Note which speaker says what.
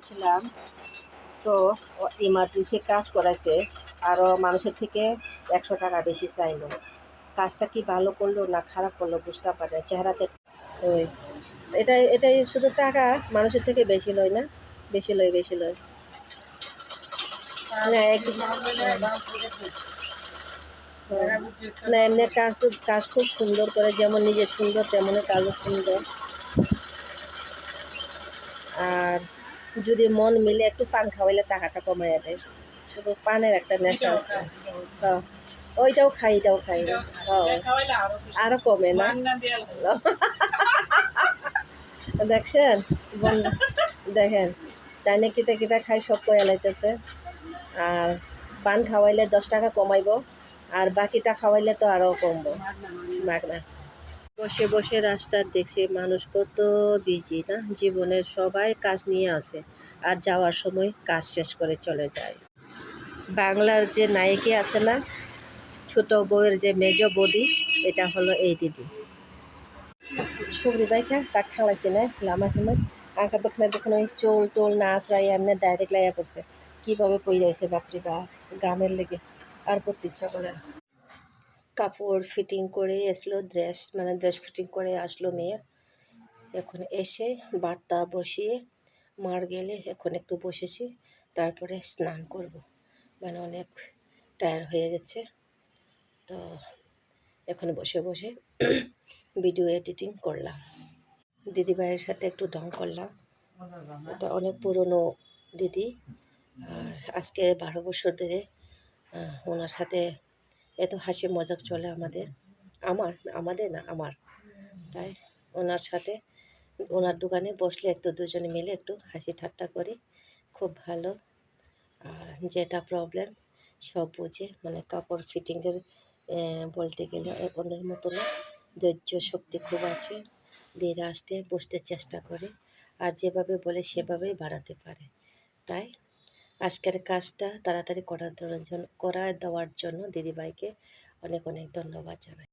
Speaker 1: ছিলাম তো ইমার্জেন্সি কাজ করাইছে, আরও মানুষের থেকে 100 টাকা বেশি চাইলো। কাজটা কি ভালো করলো না খারাপ করলো বুঝতে পারে চেহারাতে। ওই এটাই শুধু টাকা মানুষের থেকে বেশি লয় না, বেশি লয় না না এমনি কাজ খুব সুন্দর করে, যেমন নিজে সুন্দর তেমনই কাজও সুন্দর। আর যদি মন মিলে একটু পান খাওয়াইলে টাকাটা কমাইয়া দেয়। শুধু পানের একটা নেশা আছে। হ্যাঁ, ওইটাও খাই, এটাও খাই। আরো কমে না। দেখছেন বন্ধু, দেখেন তাইনে কিতা কিতা খাই সব কয়া লাইতেছে। আর পান খাওয়াইলে 10 টাকা কমাইব, আর বাকিটা খাওয়াইলে তো আরও কমবো মাগনা। বসে বসে রাস্তার দেখছি মানুষ কত বিজি না, জীবনের সবাই কাজ নিয়ে আছে আর যাওয়ার সময় কাজ শেষ করে চলে যায়। বাংলার যে নায়িকা আছে না, ছোট বউয়ের যে মেজ বৌদি, এটা হলো এই দিদি। সবরি বাইখা তাক খালাইছে না লামা খেমে আঁকা বেখানে চোল টোল নাচ রাই এমনি ডাইরেক্ট লাইয়া পড়ছে। কীভাবে পই যাইছে বাপরি বাপ, গামের লেগে আর পড়তে ইচ্ছা করে। কাপড় ফিটিং করে আসলো, ড্রেস ফিটিং করে আসলো মেয়ের। এখন এসে বার্তা বসিয়ে মার গেলে এখন একটু বসেছি, তারপরে স্নান করব। মানে অনেক টায়ার হয়ে গেছে, তো এখন বসে বসে ভিডিও এডিটিং করলাম। দিদিভাইয়ের সাথে একটু ঢং করলাম। এটা অনেক পুরনো দিদি, আর আজকে 12 বছর ধরে ওনার সাথে এত হাসি মজাক চলে আমাদের না আমার। তাই ওনার সাথে ওনার দোকানে বসলে একটু দুজনে মিলে একটু হাসি ঠাট্টা করি, খুব ভালো। আর যেটা প্রবলেম সব বুঝে, মানে কাপড় ফিটিংয়ের বলতে গেলে অন্যের মতো না, ধৈর্য শক্তি খুব আছে। ধীরে আসতে বুঝতে চেষ্টা করে, আর যেভাবে বলে সেভাবেই বাড়াতে পারে। তাই আজকের কাজটা তাড়াতাড়ি করা দেওয়ার জন্য দিদিভাইকে অনেক অনেক ধন্যবাদ জানাই।